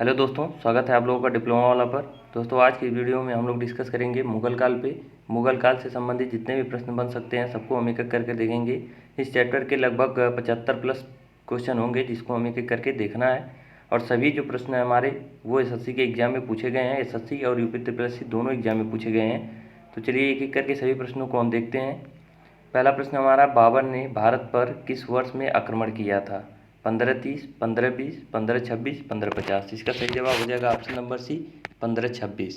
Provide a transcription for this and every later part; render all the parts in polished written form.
Hello दोस्तों, स्वागत है आप लोगों का डिप्लोमा वाला पर। दोस्तों, आज की वीडियो में हम लोग डिस्कस करेंगे मुगल काल पे। मुगल काल से संबंधित जितने भी प्रश्न बन सकते हैं सबको हम एक एक करके देखेंगे। इस चैप्टर के लगभग 75 प्लस क्वेश्चन होंगे जिसको हम एक एक करके देखना है। और सभी जो प्रश्न हैं हमारे वो एसएससी के एग्जाम में पूछे गए हैं। एसएससी और यूपी त्रिपल दोनों एग्जाम में पूछे गए हैं। तो चलिए एक एक करके सभी प्रश्नों को हम देखते हैं। पहला प्रश्न हमारा, बाबर ने भारत पर किस वर्ष में आक्रमण किया था? 1530, 1520, 1526, 1550। इसका सही जवाब हो जाएगा option number C, 1526।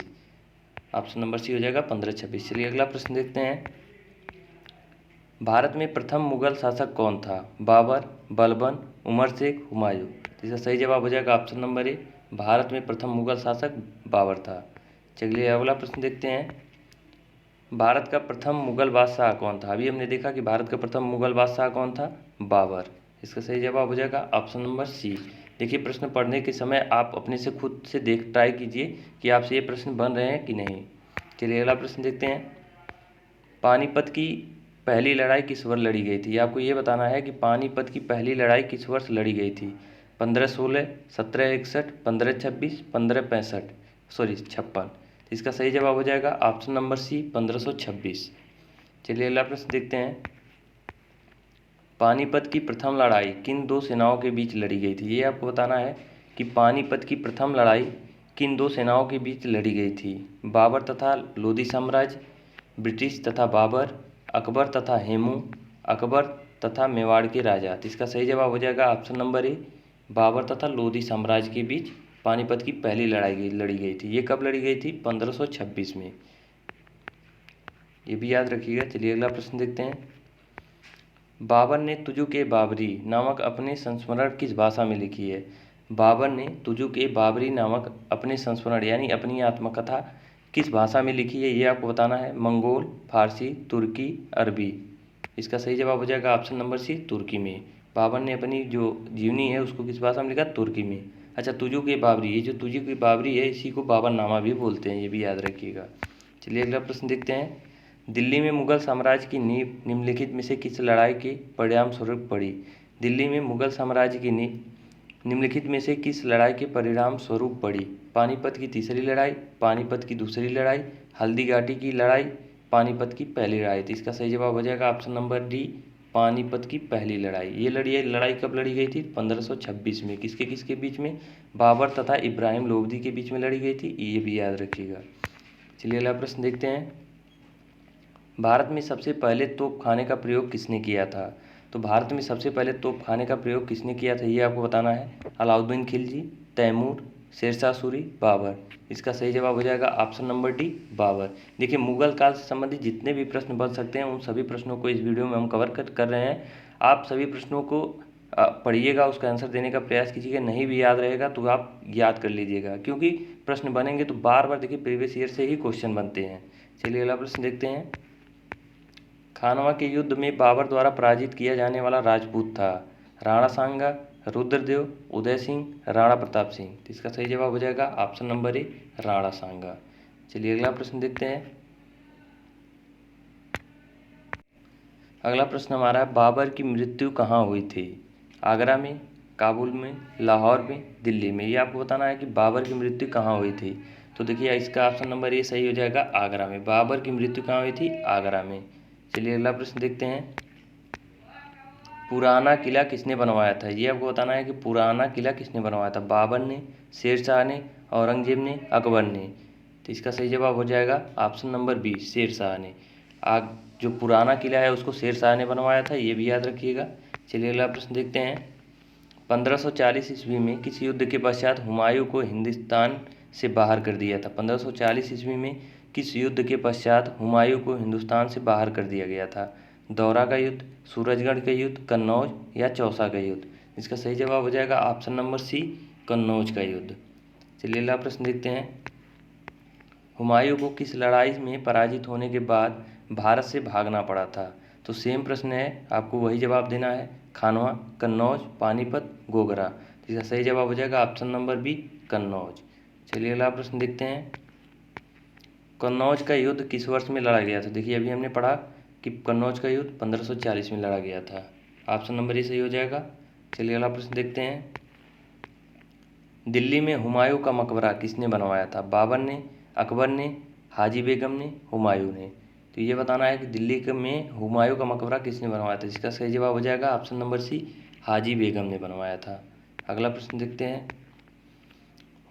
Option number C हो जाएगा 1526। चलिए अगला प्रश्न देखते हैं। भारत में प्रथम मुगल शासक कौन था? बाबर, बलबन, उमर शेख, हुमायूं। इसका सही जवाब हो जाएगा ऑप्शन नंबर ए, भारत में प्रथम मुगल शासक बाबर था। चलिए अगला प्रश्न देखते हैं। भारत का प्रथम मुगल बादशाह कौन था? अभी हमने देखा कि भारत का प्रथम मुगल बादशाह कौन था? बाबर। इसका सही जवाब हो जाएगा ऑप्शन नंबर सी। देखिए, प्रश्न पढ़ने के समय आप अपने से खुद से ट्राई कीजिए कि आपसे ये प्रश्न बन रहे हैं कि नहीं। चलिए अगला प्रश्न देखते हैं। पानीपत की पहली लड़ाई किस वर्ष लड़ी गई थी? आपको ये बताना है कि पानीपत की पहली लड़ाई किस वर्ष लड़ी गई थी। 1516, 1761, 1526, 1565, सॉरी 56। इसका सही जवाब हो जाएगा ऑप्शन नंबर सी, 1526। चलिए अगला प्रश्न देखते हैं। पानीपत की प्रथम लड़ाई किन दो सेनाओं के बीच लड़ी गई थी? ये आपको बताना है कि पानीपत की प्रथम लड़ाई किन दो सेनाओं के बीच लड़ी गई थी। बाबर तथा लोधी साम्राज्य, ब्रिटिश तथा बाबर, अकबर तथा हेमू, अकबर तथा मेवाड़ के राजा। तो इसका सही जवाब हो जाएगा ऑप्शन नंबर ए, बाबर तथा लोधी साम्राज्य के बीच पानीपत की पहली लड़ाई लड़ी गई थी। ये कब लड़ी गई थी? 1526 में। ये भी याद रखिएगा। चलिए अगला प्रश्न देखते हैं। बाबर ने तुजुक ए बाबरी नामक अपने संस्मरण किस भाषा में लिखी है? बाबर ने तुजुक ए बाबरी नामक अपने संस्मरण यानी अपनी आत्मकथा किस भाषा में लिखी है? ये आपको बताना है। मंगोल, फारसी, तुर्की, अरबी। इसका सही जवाब हो जाएगा ऑप्शन नंबर सी, तुर्की में। बाबर ने अपनी जो जीवनी है उसको किस भाषा में लिखा? तुर्की में। अच्छा, तुजुक ए बाबरी, ये जो तुजुक ए बाबरी है इसी को बाबरनामा भी बोलते हैं, ये भी याद रखिएगा। चलिए अगला प्रश्न देखते हैं। दिल्ली में मुगल साम्राज्य की नींव निम्नलिखित में से किस लड़ाई के परिणाम स्वरूप पड़ी? दिल्ली में मुगल साम्राज्य की नींव निम्नलिखित में से किस लड़ाई के परिणाम स्वरूप पड़ी? पानीपत की तीसरी लड़ाई, पानीपत की दूसरी लड़ाई, हल्दी घाटी की लड़ाई, पानीपत की पहली लड़ाई। तो इसका सही जवाब हो जाएगा ऑप्शन नंबर डी, पानीपत की पहली लड़ाई। ये लड़ाई कब लड़ी गई थी? 1526 में। किसके किसके बीच में? बाबर तथा इब्राहिम लोधी के बीच में लड़ी गई थी, ये भी याद रखिएगा। चलिए अगला प्रश्न देखते हैं। भारत में सबसे पहले तोप खाने का प्रयोग किसने किया था? तो भारत में सबसे पहले तोप खाने का प्रयोग किसने किया था ये आपको बताना है। अलाउद्दीन खिलजी, तैमूर, शेरशाह सूरी, बाबर। इसका सही जवाब हो जाएगा ऑप्शन नंबर डी, बाबर। देखिए, मुगल काल से संबंधित जितने भी प्रश्न बन सकते हैं उन सभी प्रश्नों को इस वीडियो में हम कवर कर रहे हैं। आप सभी प्रश्नों को पढ़िएगा, उसका आंसर देने का प्रयास कीजिएगा। नहीं भी याद रहेगा तो आप याद कर लीजिएगा, क्योंकि प्रश्न बनेंगे तो बार बार देखिए प्रीवियस ईयर से ही क्वेश्चन बनते हैं। चलिए अगला प्रश्न देखते हैं। खानवा के युद्ध में बाबर द्वारा पराजित किया जाने वाला राजपूत था। राणा सांगा, रुद्रदेव, उदय सिंह, राणा प्रताप सिंह। तो इसका सही जवाब हो जाएगा ऑप्शन नंबर ए, राणा सांगा। चलिए अगला प्रश्न देखते हैं। अगला प्रश्न हमारा है, बाबर की मृत्यु कहाँ हुई थी? आगरा में, काबुल में, लाहौर में, दिल्ली में। ये आपको बताना है कि बाबर की मृत्यु कहाँ हुई थी। तो देखिए, इसका ऑप्शन नंबर ए सही हो जाएगा, आगरा में। बाबर की मृत्यु कहाँ हुई थी? आगरा में। चलिए अगला प्रश्न देखते हैं। पुराना किला किसने बनवाया था? ये आपको बताना है कि पुराना किला किसने बनवाया था। बाबर ने, शेरशाह ने, औरंगजेब ने, अकबर ने। तो इसका सही जवाब हो जाएगा ऑप्शन नंबर बी, शेरशाह ने। आग जो पुराना किला है उसको शेरशाह ने बनवाया था, ये भी याद रखिएगा। चलिए अगला प्रश्न देखते हैं। 1540 ईस्वी में किस युद्ध के पश्चात हुमायूं को हिंदुस्तान से बाहर कर दिया था? 1540 ईस्वी में किस युद्ध के पश्चात हुमायूं को हिंदुस्तान से बाहर कर दिया गया था? दौरा का युद्ध, सूरजगढ़ का युद्ध, कन्नौज या चौसा का युद्ध। इसका सही जवाब हो जाएगा ऑप्शन नंबर सी, कन्नौज का युद्ध। चलिए अगला प्रश्न देखते हैं। हुमायूं को किस लड़ाई में पराजित होने के बाद भारत से भागना पड़ा था? तो सेम प्रश्न है, आपको वही जवाब देना है। खानवा, कन्नौज, पानीपत, गोगरा। तो इसका सही जवाब हो जाएगा ऑप्शन नंबर बी, कन्नौज। चलिए अगला प्रश्न देखते हैं। कन्नौज का युद्ध किस वर्ष में लड़ा गया था? देखिए, अभी हमने पढ़ा कि कन्नौज का युद्ध 1540 में लड़ा गया था। ऑप्शन नंबर ए सही हो जाएगा। चलिए अगला प्रश्न देखते हैं। दिल्ली में हुमायूं का मकबरा किसने बनवाया था? बाबर ने, अकबर ने, हाजी बेगम ने, हुमायूं ने। तो ये बताना है कि दिल्ली में हुमायूं का मकबरा किसने बनवाया था। इसका सही जवाब हो जाएगा ऑप्शन नंबर सी, हाजी बेगम ने बनवाया था। अगला प्रश्न देखते हैं,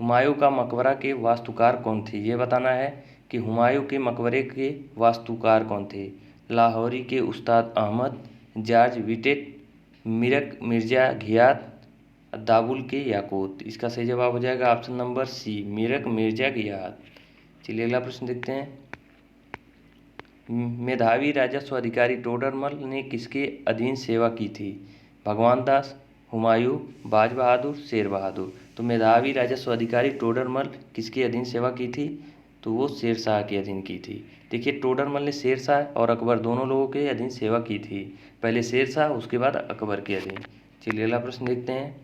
हुमायूं का मकबरा के वास्तुकार कौन थे? ये बताना है कि हुमायूं के मकबरे के वास्तुकार कौन थे। लाहौरी के उस्ताद अहमद, जॉर्ज विटेट, मीरक मिर्जा घियात, दाबुल के याकूत। इसका सही जवाब हो जाएगा ऑप्शन नंबर सी, मीरक मिर्जा घियात। चलिए अगला प्रश्न देखते हैं, मेधावी राजस्व अधिकारी टोडरमल ने किसके अधीन सेवा की थी? भगवान दास, हुमायूं, बाज बहादुर, शेर बहादुर। तो मेधावी राजस्व अधिकारी टोडरमल किसके अधीन सेवा की थी? तो वो शेर शाह के अधीन की थी। देखिए टोडरमल ने शेर शाह और अकबर दोनों लोगों के अधीन सेवा की थी, पहले शेर शाह उसके बाद अकबर के अधीन। चलिए अगला प्रश्न देखते हैं,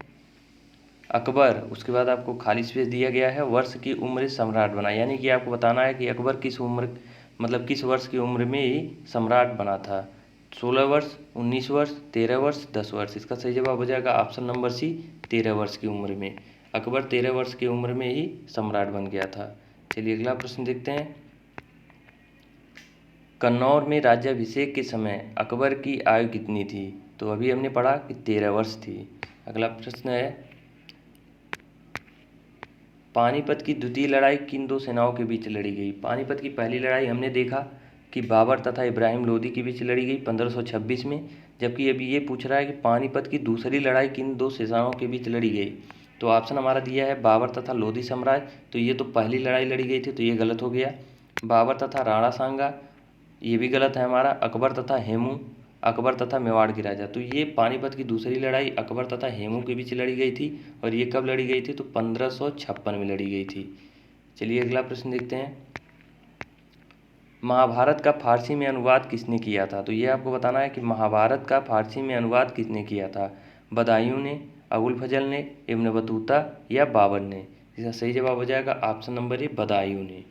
अकबर, उसके बाद आपको खाली स्पेस दिया गया है, वर्ष की उम्र सम्राट बना, यानी कि आपको बताना है कि अकबर किस उम्र मतलब किस वर्ष की उम्र में ही सम्राट बना था। 16 वर्ष, 19 वर्ष, 13 वर्ष, 10 वर्ष। इसका सही जवाब हो जाएगा ऑप्शन नंबर सी, 13 वर्ष की उम्र में। अकबर 13 वर्ष की उम्र में ही सम्राट बन गया था। चलिए अगला प्रश्न देखते हैं, कन्नौज में राज्याभिषेक के समय अकबर की आयु कितनी थी? तो अभी हमने पढ़ा कि 13 वर्ष थी। अगला प्रश्न है, पानीपत की द्वितीय लड़ाई किन दो सेनाओं के बीच लड़ी गई? पानीपत की पहली लड़ाई हमने देखा कि बाबर तथा इब्राहिम लोदी के बीच लड़ी गई 1526 में, जबकि अभी ये पूछ रहा है कि पानीपत की दूसरी लड़ाई किन दो सेनाओं के बीच लड़ी गई। तो ऑप्शन हमारा दिया है बाबर तथा लोधी साम्राज्य, तो ये तो पहली लड़ाई लड़ी गई थी, तो ये गलत हो गया। बाबर तथा राणा सांगा, ये भी गलत है हमारा। अकबर तथा हेमू, अकबर तथा मेवाड़ के राजा, तो ये पानीपत की दूसरी लड़ाई अकबर तथा हेमू के बीच लड़ी गई थी, और ये कब लड़ी गई थी? तो 1556 में लड़ी गई थी। चलिए अगला प्रश्न देखते हैं, महाभारत का फारसी में अनुवाद किसने किया था? तो ये आपको बताना है कि महाभारत का फारसी में अनुवाद किसने किया था। बदायूं ने, अबुल फजल ने, इब्न बतूता या बाबर ने। इसका सही जवाब हो जाएगा ऑप्शन नंबर ए, बदायूं ने।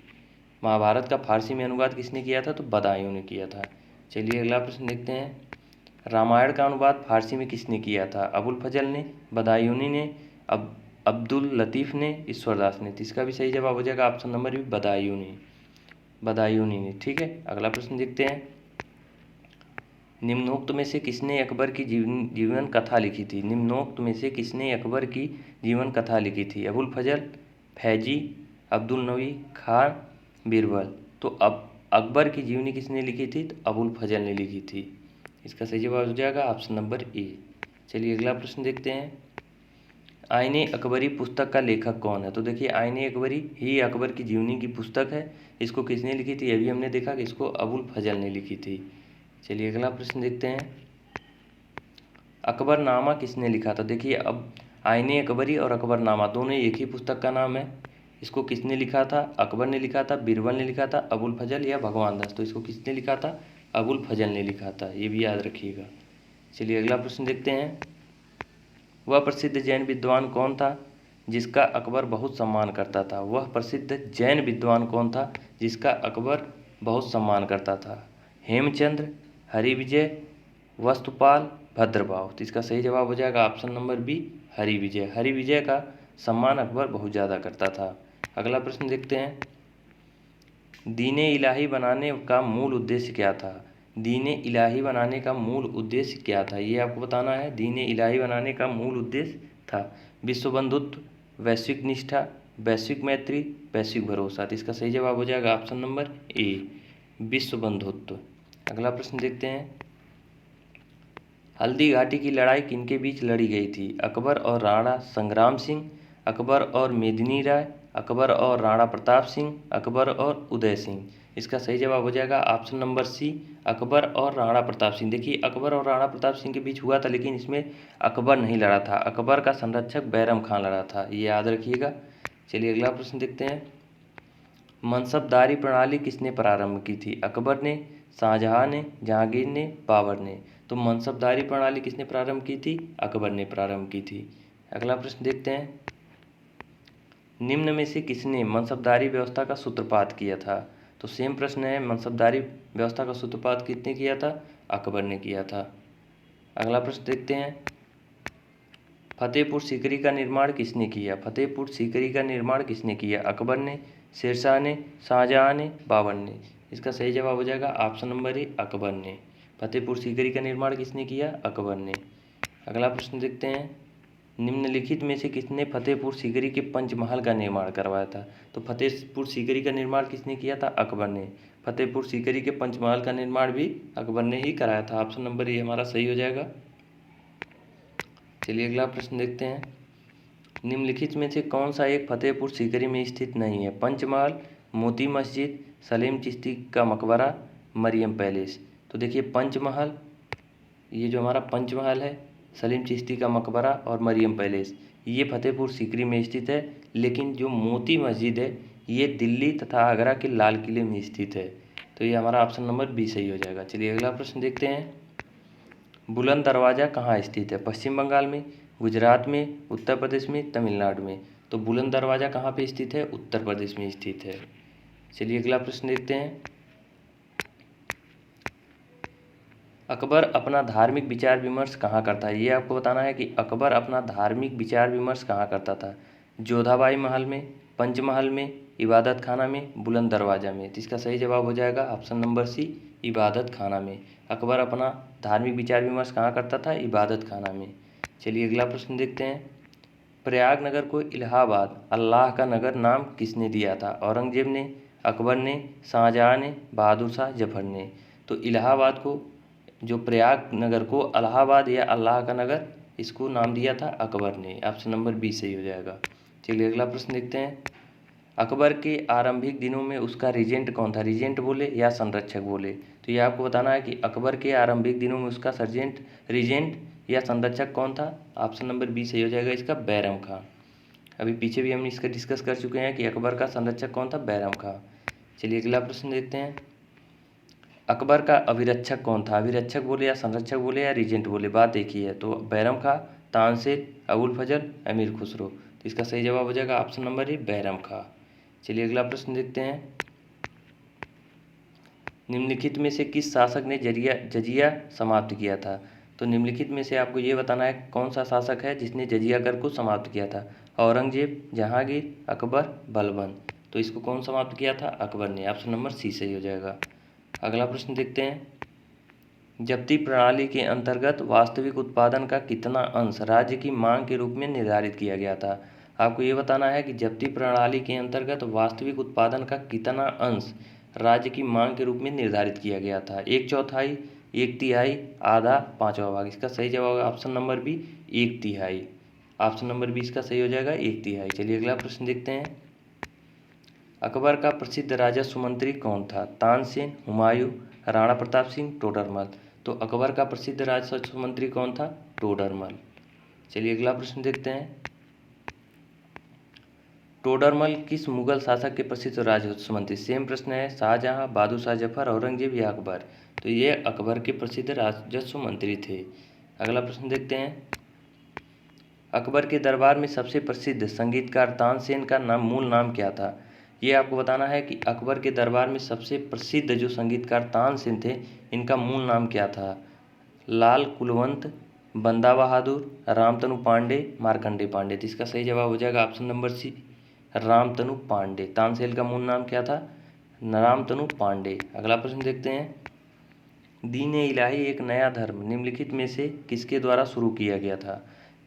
महाभारत का फारसी में अनुवाद किसने किया था? तो बदायूं ने किया था। चलिए अगला प्रश्न देखते हैं, रामायण का अनुवाद फारसी में किसने किया था? अबुल फजल ने, बदायूनी ने, अब्दुल लतीफ़ ने, ईश्वरदास ने। तो इसका भी सही जवाब हो जाएगा option number B, Badayuni, Badayuni ने। ठीक है, अगला प्रश्न देखते हैं, निम्नोक्त में से किसने अकबर की जीवन कथा लिखी थी? निम्नोक्त में से किसने अकबर की जीवन कथा लिखी थी? अबुल फजल, फैजी, अब्दुल नबी खान, बीरबल। तो अब अकबर की जीवनी किसने लिखी थी? तो अबुल फजल ने लिखी थी। इसका सही जवाब हो जाएगा ऑप्शन नंबर ए। चलिए अगला प्रश्न देखते हैं, आईने अकबरी पुस्तक का लेखक कौन है? तो देखिए आईने अकबरी ही अकबर की जीवनी की पुस्तक है। इसको किसने लिखी थी? अभी हमने देखा कि इसको अबुल फजल ने लिखी थी। चलिए अगला प्रश्न देखते हैं, अकबरनामा किसने लिखा था? देखिए अब आईने अकबरी और अकबरनामा दोनों एक ही पुस्तक का नाम है। इसको किसने लिखा था? अकबर ने लिखा था, बीरबल ने लिखा था, अबुल फजल या भगवान दास। तो इसको किसने लिखा था? अबुल फजल ने लिखा था, ये भी याद रखिएगा। चलिए अगला प्रश्न देखते हैं, वह प्रसिद्ध जैन विद्वान कौन था जिसका अकबर बहुत सम्मान करता था? वह प्रसिद्ध जैन विद्वान कौन था जिसका अकबर बहुत सम्मान करता था? हेमचंद्र, हरिविजय, वस्तुपाल, भद्रभाव। तो इसका सही जवाब हो जाएगा option number B, Harivijay. Harivijay का सम्मान अकबर बहुत ज़्यादा करता था। अगला प्रश्न देखते हैं, दीने इलाही बनाने का मूल उद्देश्य क्या था? दीने इलाही बनाने का मूल उद्देश्य क्या था, ये आपको बताना है। दीने इलाही बनाने का मूल उद्देश्य था विश्व बंधुत्व, वैश्विक निष्ठा, वैश्विक मैत्री, वैश्विक भरोसा। तो इसका सही जवाब हो जाएगा ऑप्शन नंबर ए, विश्व बंधुत्व। अगला प्रश्न देखते हैं, हल्दी घाटी की लड़ाई किनके बीच लड़ी गई थी? अकबर और राणा संग्राम सिंह, अकबर और मेदिनी राय, अकबर और राणा प्रताप सिंह, अकबर और उदय सिंह। इसका सही जवाब हो जाएगा ऑप्शन नंबर सी, अकबर और राणा प्रताप सिंह। देखिए अकबर और राणा प्रताप सिंह के बीच हुआ था, लेकिन इसमें अकबर नहीं लड़ा था, अकबर का संरक्षक बैरम खान लड़ा था, ये याद रखिएगा। चलिए अगला प्रश्न देखते हैं, मनसबदारी प्रणाली किसने प्रारंभ की थी? अकबर ने, शाहजहां ने, जहांगीर ने, बाबर ने। तो मनसबदारी प्रणाली किसने प्रारंभ की थी? अकबर ने प्रारंभ की थी। अगला प्रश्न देखते हैं, निम्न में से किसने मनसबदारी व्यवस्था का सूत्रपात किया था? तो सेम प्रश्न है, मनसबदारी व्यवस्था का सूत्रपात किसने किया था? अकबर ने किया था। अगला प्रश्न देखते हैं, फतेहपुर सीकरी का निर्माण किसने किया? फतेहपुर सीकरी का निर्माण किसने किया? अकबर ने, शेरशाह ने, शाहजहां ने, बाबर ने? इसका सही जवाब हो जाएगा ऑप्शन नंबर ए, अकबर ने। फतेहपुर सीकरी का निर्माण किसने किया? अकबर ने। अगला प्रश्न देखते हैं, निम्नलिखित में से किसने फतेहपुर सीकरी के पंचमहल का निर्माण करवाया था? तो फतेहपुर सीकरी का निर्माण किसने किया था? अकबर ने। फतेहपुर सीकरी के पंचमहल का निर्माण भी अकबर ने ही कराया था। ऑप्शन नंबर ए हमारा सही हो जाएगा। चलिए अगला प्रश्न देखते हैं, निम्नलिखित में से कौन सा एक फतेहपुर सीकरी में स्थित नहीं है? पंचमहल, मोती मस्जिद, सलीम चिश्ती का मकबरा, मरियम पैलेस? तो देखिए पंचमहल, ये जो हमारा पंचमहल है, सलीम चिश्ती का मकबरा और मरियम पैलेस, ये फतेहपुर सीकरी में स्थित है। लेकिन जो मोती मस्जिद है ये दिल्ली तथा आगरा के लाल किले में स्थित है। तो ये हमारा ऑप्शन नंबर बी सही हो जाएगा। चलिए अगला प्रश्न देखते हैं, बुलंद दरवाज़ा कहाँ स्थित है? पश्चिम बंगाल में, गुजरात में, उत्तर प्रदेश में, तमिलनाडु में? तो बुलंद दरवाज़ा कहाँ पे स्थित है? उत्तर प्रदेश में स्थित है। चलिए अगला प्रश्न देखते हैं, अकबर अपना धार्मिक विचार विमर्श कहाँ करता है? ये आपको बताना है कि अकबर अपना धार्मिक विचार विमर्श कहाँ करता था? जोधाबाई महल में, पंचमहल में, इबादत खाना में, बुलंद दरवाज़ा में? तो इसका सही जवाब हो जाएगा ऑप्शन नंबर सी, इबादत खाना में। अकबर अपना धार्मिक विचार विमर्श कहाँ करता था? इबादत खाना में। चलिए अगला प्रश्न देखते हैं, प्रयाग नगर को इलाहाबाद अल्लाह का नगर नाम किसने दिया था? औरंगजेब ने, अकबर ने, शाहजहां ने, बहादुर शाह जफर ने? तो इलाहाबाद को, जो प्रयाग नगर को इलाहाबाद या अल्लाह का नगर, इसको नाम दिया था अकबर ने। ऑप्शन नंबर बी सही हो जाएगा। चलिए अगला प्रश्न देखते हैं, अकबर के आरंभिक दिनों में उसका रीजेंट कौन था? रीजेंट बोले या संरक्षक बोले? तो ये आपको बताना है कि अकबर के आरंभिक दिनों में उसका रीजेंट या संरक्षक कौन था? ऑप्शन नंबर बी सही हो जाएगा इसका, बैरम खां। अभी पीछे भी हम इसका डिस्कस कर चुके हैं कि अकबर का संरक्षक कौन था? बैरम खां। चलिए अगला प्रश्न देखते हैं, अकबर का अभिरक्षक कौन था? अभिरक्षक बोले या संरक्षक बोले या रीजेंट बोले, बात एक ही है। तो बैरम खां, तानसेन, अबुल फजल, अमीर खुसरो? तो इसका सही जवाब हो जाएगा ऑप्शन नंबर ए, बैरम खां। चलिए अगला प्रश्न देखते हैं, निम्नलिखित में से किस शासक ने जजिया समाप्त किया था? तो निम्नलिखित में से आपको ये बताना है कौन सा शासक है जिसने जजिया कर को समाप्त किया था? औरंगजेब, जहांगीर, अकबर, बलबन? तो इसको कौन समाप्त किया था? अकबर ने। ऑप्शन नंबर सी सही हो जाएगा। अगला प्रश्न देखते हैं, जब्ती प्रणाली के अंतर्गत वास्तविक उत्पादन का कितना अंश राज्य की मांग के रूप में निर्धारित किया गया था? आपको ये बताना है कि जब्ती प्रणाली के अंतर्गत वास्तविक उत्पादन का कितना अंश राज्य की मांग के रूप में निर्धारित किया गया था? 1/4, 1/3, आधा, पाँचवा भाग? इसका सही जवाब है option number B, 1/3। Option number B इसका सही हो जाएगा, 1/3। चलिए अगला प्रश्न देखते हैं, अकबर का प्रसिद्ध राजस्व मंत्री कौन था? तानसेन, हुमायूं, राणा प्रताप सिंह, टोडरमल? तो अकबर का प्रसिद्ध राजस्व मंत्री कौन था? टोडरमल। चलिए अगला प्रश्न देखते हैं, टोडरमल किस मुगल शासक के प्रसिद्ध राजस्व मंत्री? सेम प्रश्न है, शाहजहां, बहादुर शाह जफर, औरंगजेब या अकबर? तो ये अकबर के प्रसिद्ध राजस्व मंत्री थे। अगला प्रश्न देखते हैं, अकबर के दरबार में सबसे प्रसिद्ध संगीतकार तानसेन का मूल नाम क्या था? ये आपको बताना है कि अकबर के दरबार में सबसे प्रसिद्ध जो संगीतकार तानसेन थे, इनका मूल नाम क्या था? लाल कुलवंत, बंदा बहादुर, रामतनु पांडे, मार्कंडे पांडे? तो इसका सही जवाब हो जाएगा option number C, Ramtanu Pandey. Tansen का मूल नाम क्या था? रामतनु पांडे। अगला प्रश्न देखते हैं, दीन ए इलाही एक नया धर्म निम्नलिखित में से किसके द्वारा शुरू किया गया था?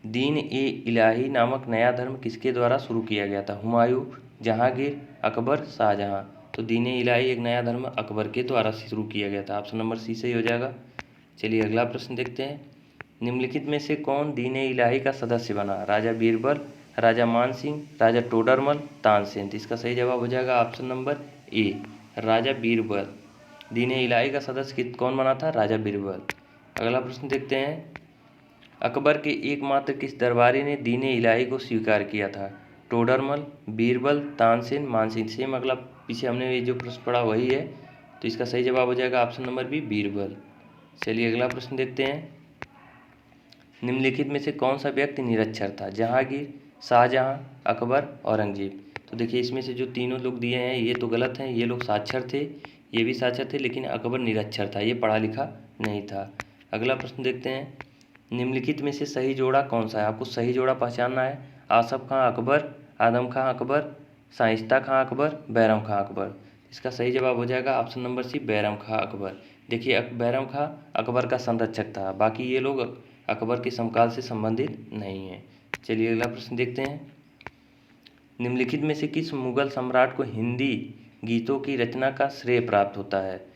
दीन ए इलाही नामक नया धर्म किसके द्वारा शुरू किया गया था? हुमायूं, जहांगीर, अकबर, शाहजहां? तो दीन ए इलाही एक नया धर्म अकबर के द्वारा शुरू किया गया था। ऑप्शन नंबर सी सही हो जाएगा। चलिए अगला प्रश्न देखते हैं, निम्नलिखित में से कौन दीन ए इलाही का सदस्य बना? राजा बीरबल, राजा मान सिंह, राजा टोडरमल, तानसेन? तो इसका सही जवाब हो जाएगा ऑप्शन नंबर ए, राजा बीरबल। दीन ए इलाही का सदस्य कौन बना था? राजा बीरबल। अगला प्रश्न देखते हैं, अकबर के एकमात्र किस दरबारी ने दीन ए इलाही को स्वीकार किया था? टोडरमल, बीरबल, तानसेन, मानसिंह? सेम अगला पीछे हमने ये जो प्रश्न पढ़ा वही है। तो इसका सही जवाब हो जाएगा ऑप्शन नंबर बी, बीरबल। चलिए अगला प्रश्न देखते हैं, निम्नलिखित में से कौन सा व्यक्ति निरक्षर था? जहांगीर, शाहजहां, अकबर, औरंगजेब? तो देखिए इसमें से जो तीनों लोग दिए हैं ये तो गलत हैं, ये लोग साक्षर थे, ये भी साक्षर थे, लेकिन अकबर निरक्षर था, ये पढ़ा लिखा नहीं था। अगला प्रश्न देखते हैं, निम्नलिखित में से सही जोड़ा कौन सा है? आपको सही जोड़ा पहचानना है। आसफ खां अकबर, आदम खां अकबर, शाइस्ता खां अकबर, बैरम खां अकबर। इसका सही जवाब हो जाएगा ऑप्शन नंबर सी, बैरम खां अकबर। देखिए बैरम खां अकबर का संरक्षक था, बाकी ये लोग अकबर के समकाल से संबंधित नहीं हैं। चलिए अगला प्रश्न देखते हैं। निम्नलिखित में से किस मुगल सम्राट को हिंदी गीतों की रचना का श्रेय प्राप्त होता है?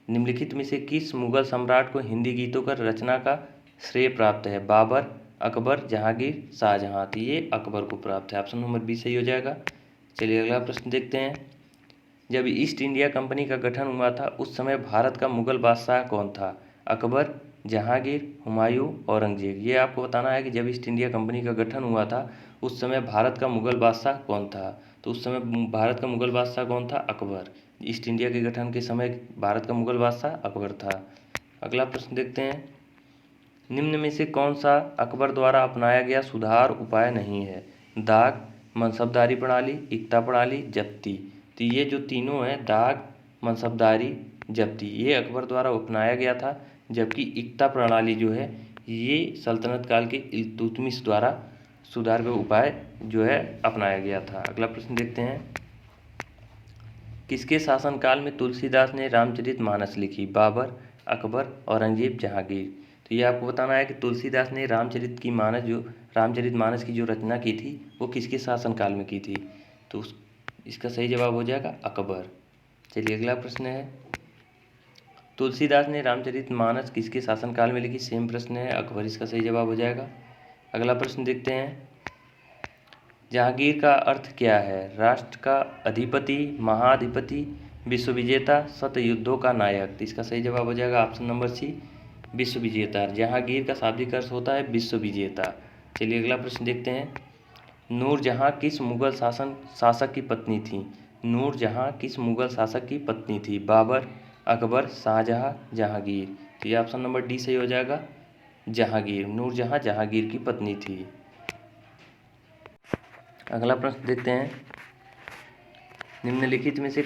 निम्नलिखित में से किस मुगल सम्राट को हिंदी गीतों का रचना का श्रेय प्राप्त है? बाबर, अकबर, जहांगीर, शाहजहां। तो ये अकबर को प्राप्त है, ऑप्शन नंबर बी सही हो जाएगा। चलिए अगला प्रश्न देखते हैं। जब ईस्ट इंडिया कंपनी का गठन हुआ था उस समय भारत का मुगल बादशाह कौन था? अकबर, जहांगीर, हुमायूं, औरंगजेब। ये आपको बताना है कि जब ईस्ट इंडिया कंपनी का गठन हुआ था उस समय भारत का मुगल बादशाह कौन था? तो उस समय भारत का मुगल बादशाह कौन था? अकबर। ईस्ट इंडिया के गठन के समय भारत का मुगल बादशाह अकबर था। अगला प्रश्न देखते हैं। निम्न में से कौन सा अकबर द्वारा अपनाया गया सुधार उपाय नहीं है? दाग, मनसबदारी प्रणाली, इक्ता प्रणाली, जब्ती। तो ये जो तीनों हैं, दाग, मनसबदारी, जब्ती, ये अकबर द्वारा अपनाया गया था, जबकि इक्ता प्रणाली जो है ये सल्तनत काल के इल्तुतमिश द्वारा सुधार का उपाय जो है अपनाया गया था। अगला प्रश्न देखते हैं। किसके शासनकाल में तुलसीदास ने रामचरितमानस लिखी? बाबर, अकबर, औरंगजेब, जहांगीर। तो ये आपको बताना है कि तुलसीदास ने रामचरितमानस की जो रचना की थी वो किसके शासनकाल में की थी? तो इसका सही जवाब हो जाएगा अकबर। चलिए अगला प्रश्न है। तुलसीदास ने रामचरितमानस किसके शासनकाल में लिखी? सेम प्रश्न है, अकबर इसका सही जवाब हो जाएगा। अगला प्रश्न देखते हैं। जहांगीर का अर्थ क्या है? राष्ट्र का अधिपति, महाधिपति, विश्व विजेता, शतयुद्धों का नायक। तो इसका सही जवाब हो जाएगा ऑप्शन नंबर सी, विश्व विजेता। जहांगीर का शाब्दिक अर्थ होता है विश्व विजेता। चलिए अगला प्रश्न देखते हैं। नूरजहां किस मुगल शासक की पत्नी थी? नूरजहां किस मुगल शासक की पत्नी थी? बाबर, अकबर, शाहजहां, जहांगीर। तो ये ऑप्शन नंबर डी सही हो जाएगा, जहांगीर। नूरजहां जहांगीर की पत्नी थी। अगला प्रश्न देखते हैं। निम्नलिखित में से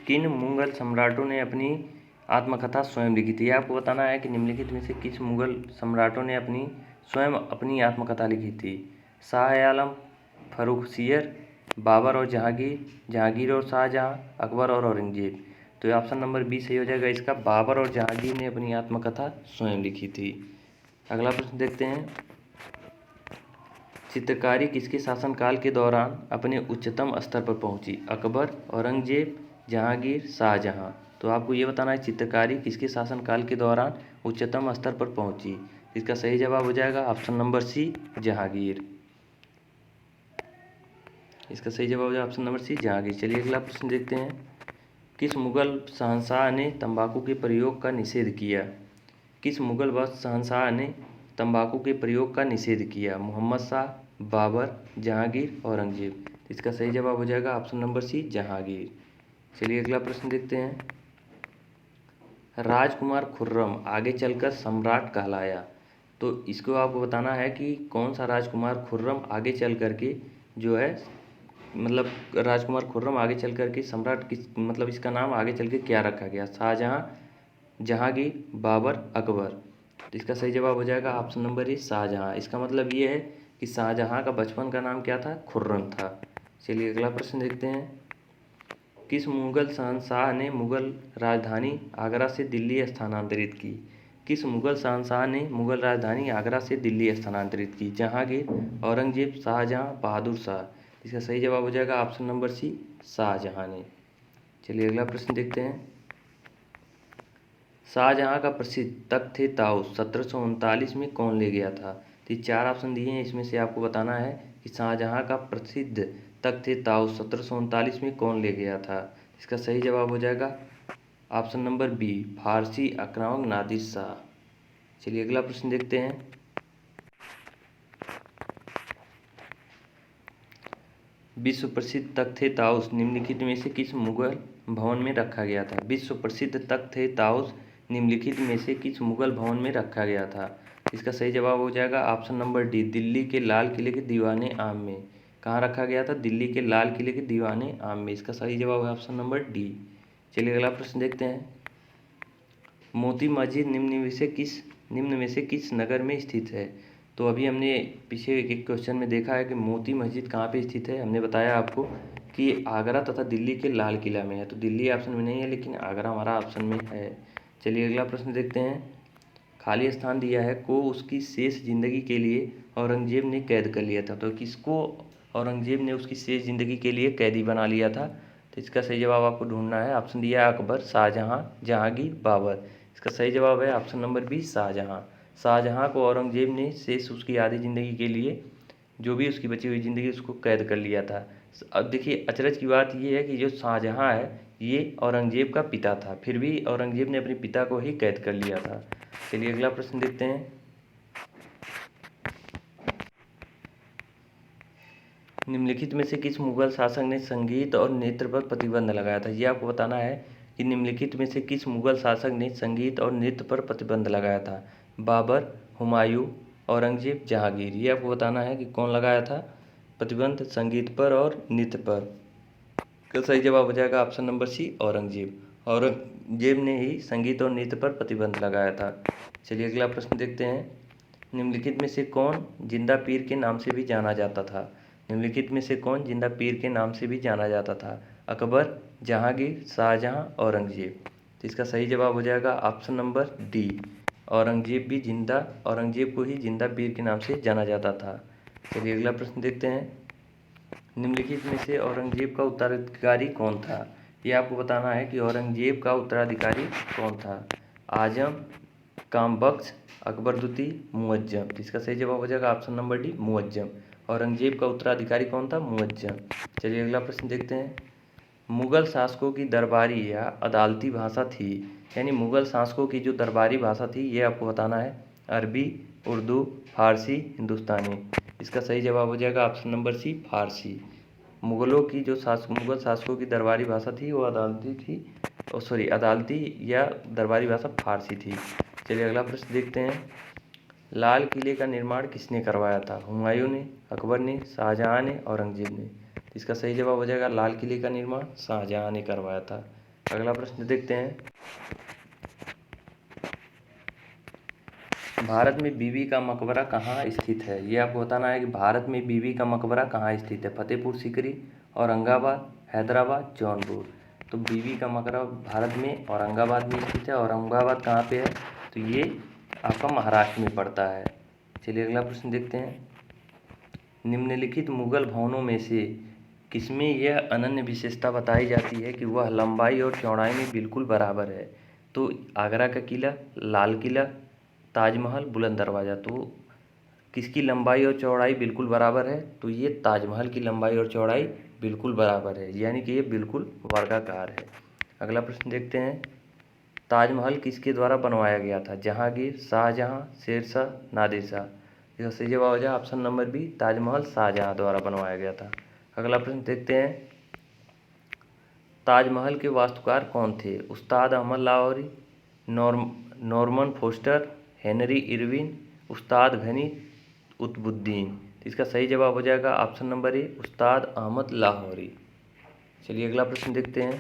किन मुगल सम्राटों ने अपनी आत्मकथा स्वयं लिखी थी? आपको बताना है कि निम्नलिखित में से किस मुगल सम्राटों ने स्वयं अपनी आत्मकथा लिखी थी? शाह आलम, फर्रुखसियर, बाबर और जहांगीर, जहांगीर और शाहजहां, अकबर और औरंगजेब। तो ऑप्शन नंबर बी सही हो जाएगा इसका, बाबर और जहांगीर ने अपनी आत्मकथा स्वयं लिखी थी। अगला प्रश्न देखते हैं। चित्रकारी किसके शासनकाल के दौरान अपने उच्चतम स्तर पर पहुंची? अकबर, औरंगजेब, जहांगीर, शाहजहां। तो आपको ये बताना है चित्रकारी किसके शासनकाल के दौरान उच्चतम स्तर पर पहुंची? इसका सही जवाब हो जाएगा ऑप्शन नंबर सी, जहांगीर। इसका सही जवाब हो जाएगा ऑप्शन नंबर सी, जहांगीर। चलिए अगला प्रश्न देखते हैं। किस मुगल शहंशाह ने तंबाकू के प्रयोग का निषेध किया? किस मुगल शहंशाह ने तंबाकू के प्रयोग का निषेध किया? मोहम्मद शाह, बाबर, जहांगीर, औरंगजेब। इसका सही जवाब हो जाएगा ऑप्शन नंबर सी, जहांगीर। चलिए अगला प्रश्न देखते हैं। राजकुमार खुर्रम आगे चलकर सम्राट कहलाया। तो इसको आपको बताना है कि कौन सा राजकुमार खुर्रम आगे चल करके जो है मतलब राजकुमार खुर्रम आगे चल करके सम्राट किस मतलब इसका नाम आगे चल के क्या रखा गया? शाहजहां, जहांगीर, बाबर, अकबर। तो इसका सही जवाब हो जाएगा ऑप्शन नंबर ए, शाहजहां। इसका मतलब ये है कि शाहजहां का बचपन का नाम क्या था? खुर्रम था। चलिए अगला प्रश्न देखते हैं। किस मुगल शहंशाह ने मुगल राजधानी आगरा से दिल्ली स्थानांतरित की? किस मुगल शहंशाह ने मुगल राजधानी आगरा से दिल्ली स्थानांतरित की? जहांगीर, औरंगजेब, शाहजहां, बहादुर शाह। इसका सही जवाब हो जाएगा ऑप्शन नंबर सी, शाहजहां ने। चलिए अगला प्रश्न देखते हैं। शाहजहां का प्रसिद्ध तख्त ए ताउस 1739 में कौन ले गया था? तो ये 4 ऑप्शन दिए हैं, इसमें से आपको बताना है कि शाहजहां का प्रसिद्ध तख्त ए ताउस 1739 में कौन ले गया था? इसका सही जवाब हो जाएगा ऑप्शन नंबर बी, फारसी आक्रामक नादिर शाह। चलिए अगला प्रश्न देखते हैं। विश्व प्रसिद्ध तख्त ए ताउस निम्नलिखित में से किस मुगल भवन में रखा गया था? विश्व प्रसिद्ध तख्त ए ताउस निम्नलिखित में से किस मुगल भवन में रखा गया था? इसका सही जवाब हो जाएगा ऑप्शन नंबर डी, दिल्ली के लाल किले के दीवाने आम में। कहाँ रखा गया था? दिल्ली के लाल किले के दीवाने आम में। इसका सही जवाब है ऑप्शन नंबर डी। चलिए अगला प्रश्न देखते हैं। मोती मस्जिद निम्न में से किस निम्न में से किस नगर में स्थित है? तो अभी हमने पीछे एक क्वेश्चन में देखा है कि मोती मस्जिद कहाँ पे स्थित है। हमने बताया आपको कि आगरा तथा दिल्ली के लाल किला में है। तो दिल्ली ऑप्शन में नहीं है, लेकिन आगरा हमारा ऑप्शन में है। चलिए अगला प्रश्न देखते हैं। खाली स्थान दिया है को उसकी शेष जिंदगी के लिए औरंगजेब ने कैद कर लिया था। तो किसको औरंगजेब ने उसकी शेष जिंदगी के लिए कैदी बना लिया था? तो इसका सही जवाब आपको ढूंढना है। ऑप्शन दिया है अकबर, शाहजहां, जहांगीर, बाबर। इसका सही जवाब है option number B, Shahjahan. Shahjahan को औरंगजेब ने शेष उसकी आधी ज़िंदगी के लिए, जो भी उसकी बची हुई ज़िंदगी, उसको कैद कर लिया था। अब देखिए अचरज की बात यह है कि जो शाहजहां है ये औरंगजेब का पिता था, फिर भी औरंगजेब ने अपने पिता को ही कैद कर लिया था। चलिए अगला प्रश्न देखते हैं। निम्नलिखित में से किस मुगल शासक ने संगीत और नृत्य पर प्रतिबंध लगाया था? ये आपको बताना है कि निम्नलिखित में से किस मुगल शासक ने संगीत और नृत्य पर प्रतिबंध लगाया था? बाबर, हुमायूं, औरंगजेब, जहांगीर। ये आपको बताना है कि कौन लगाया था प्रतिबंध संगीत पर और नृत्य पर। तो सही जवाब हो जाएगा option number C, Aurangzeb. Aurangzeb ने ही संगीत और नृत्य पर प्रतिबंध लगाया था। चलिए अगला प्रश्न देखते हैं। निम्नलिखित में से कौन जिंदा पीर के नाम से भी जाना जाता था? निम्नलिखित में से कौन जिंदा पीर के नाम से भी जाना जाता था? अकबर, जहांगीर, शाहजहां, औरंगजेब। तो इसका सही जवाब हो जाएगा ऑप्शन नंबर डी, औरंगजेब को ही जिंदा पीर के नाम से जाना जाता था। चलिए अगला प्रश्न देखते हैं। निम्नलिखित में से औरंगजेब का उत्तराधिकारी कौन था? ये आपको बताना है कि औरंगजेब का उत्तराधिकारी कौन था? आजम, कामबख्श, अकबर द्वितीय, मुअज्जम। तो इसका सही जवाब हो जाएगा option number D, Muazzam. Aurangzeb का उत्तराधिकारी कौन था? मुअज्जम। चलिए अगला प्रश्न देखते हैं। मुगल शासकों की दरबारी या अदालती भाषा थी, यानी मुगल शासकों की जो दरबारी भाषा थी, ये आपको बताना है। अरबी, उर्दू, फारसी, हिंदुस्तानी। इसका सही जवाब हो जाएगा ऑप्शन नंबर सी, फारसी। मुगल शासकों की दरबारी भाषा थी वो अदालती या दरबारी भाषा फारसी थी। चलिए अगला प्रश्न देखते हैं। लाल किले का निर्माण किसने करवाया था? हुमायूं ने, अकबर ने, शाहजहां ने, औरंगजेब ने। इसका सही जवाब हो जाएगा लाल किले का निर्माण शाहजहां ने करवाया था। अगला प्रश्न देखते हैं। भारत में बीबी का मकबरा कहाँ स्थित है? ये आपको बताना है कि भारत में बीबी का मकबरा कहाँ स्थित है? फतेहपुर सीकरी, औरंगाबाद, हैदराबाद, जौनपुर। तो बीबी का मकबरा भारत में औरंगाबाद में स्थित है। औरंगाबाद कहाँ पे है? तो ये आपका महाराष्ट्र में पड़ता है। चलिए अगला प्रश्न देखते हैं। निम्नलिखित मुगल भवनों में से किसमें यह अनन्य विशेषता बताई जाती है कि वह लंबाई और चौड़ाई में बिल्कुल बराबर है? तो आगरा का किला, लाल किला, ताजमहल, बुलंद दरवाज़ा। तो किसकी लंबाई और चौड़ाई बिल्कुल बराबर है? तो ये ताजमहल की लंबाई और चौड़ाई बिल्कुल बराबर है, यानी कि ये बिल्कुल वर्गाकार है। अगला प्रश्न देखते हैं। ताजमहल किसके द्वारा बनवाया गया था? जहांगीर, शाहजहां, शेरशाह, नादिर शाह। इसका सही जवाब हो जाए option number B, Taj Mahal Shahjahan द्वारा बनवाया गया था। अगला प्रश्न देखते हैं। ताजमहल के वास्तुकार कौन थे? Ustad Ahmad Lahori, Norman Foster, Henry Irwin, Ustad Gani Qutubuddin. इसका सही जवाब हो जाएगा ऑप्शन नंबर ए, उस्ताद अहमद लाहौरी। चलिए अगला प्रश्न देखते हैं।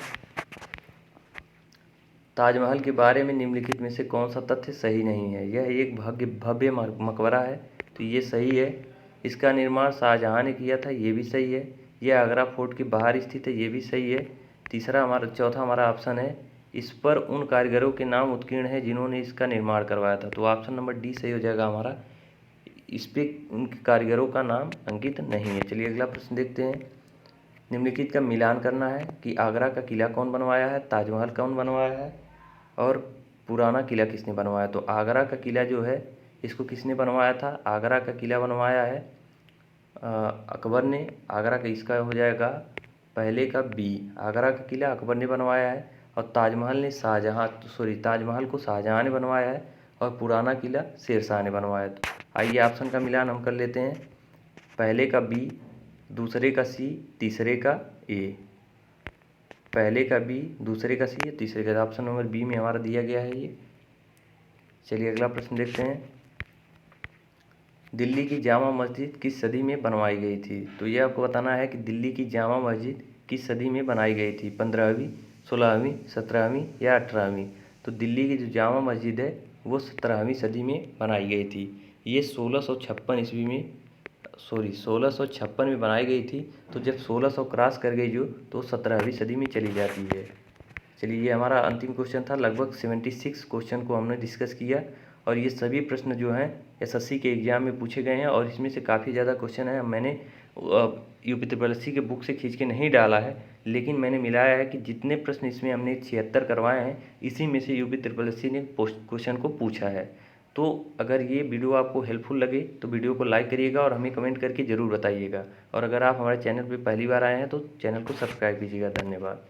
ताजमहल के बारे में निम्नलिखित में से कौन सा तथ्य सही नहीं है? यह एक भव्य मकबरा है, तो ये सही है। इसका निर्माण शाहजहां ने किया था, ये भी सही है। यह आगरा फोर्ट के बाहर स्थित है, ये भी सही है। चौथा हमारा ऑप्शन है, इस पर उन कारीगरों के नाम उत्कीर्ण है जिन्होंने इसका निर्माण करवाया था। तो ऑप्शन नंबर डी सही हो जाएगा हमारा, इस पर उनके कारीगरों का नाम अंकित नहीं है। चलिए अगला प्रश्न देखते हैं। निम्नलिखित का मिलान करना है कि आगरा का किला कौन बनवाया है, ताजमहल कौन बनवाया है और पुराना किला किसने बनवाया। तो आगरा का किला जो है इसको किसने बनवाया था? आगरा का किला बनवाया है अकबर ने। आगरा का इसका हो जाएगा पहले का बी, आगरा का किला अकबर ने बनवाया है। और ताजमहल को शाहजहां ने बनवाया है और पुराना किला शेरशाह ने बनवाया। तो आइए ऑप्शन का मिलान हम कर लेते हैं। पहले का बी, दूसरे का सी, तीसरे का ए। पहले का बी, दूसरे का सी, तीसरे का। ऑप्शन नंबर बी में हमारा दिया गया है ये। चलिए अगला प्रश्न देखते हैं। दिल्ली की जामा मस्जिद किस सदी में बनवाई गई थी? तो ये आपको बताना है कि दिल्ली की जामा मस्जिद किस सदी में बनाई गई थी? 15वीं, 16वीं, 17वीं या 18वीं। तो दिल्ली की जो जामा मस्जिद है वो 17वीं सदी में बनाई गई थी। ये 1656 में बनाई गई थी। तो जब 1600 क्रॉस कर गई जो, तो 17वीं सदी में चली जाती है। चलिए, ये हमारा अंतिम क्वेश्चन था। लगभग 76 क्वेश्चन को हमने डिस्कस किया और ये सभी प्रश्न जो हैं एसएससी के एग्ज़ाम में पूछे गए हैं और इसमें से काफ़ी ज़्यादा क्वेश्चन है। मैंने यूपी ट्रिपल एस सी के बुक से खींच के नहीं डाला है, लेकिन मैंने मिलाया है कि जितने प्रश्न इसमें हमने 76 करवाए हैं, इसी में से यूपी ट्रिपल एस सी ने क्वेश्चन को पूछा है। तो अगर ये वीडियो आपको हेल्पफुल लगे तो वीडियो को लाइक करिएगा और हमें कमेंट करके ज़रूर बताइएगा। और अगर आप हमारे चैनल पर पहली बार आए हैं तो चैनल को सब्सक्राइब कीजिएगा। धन्यवाद।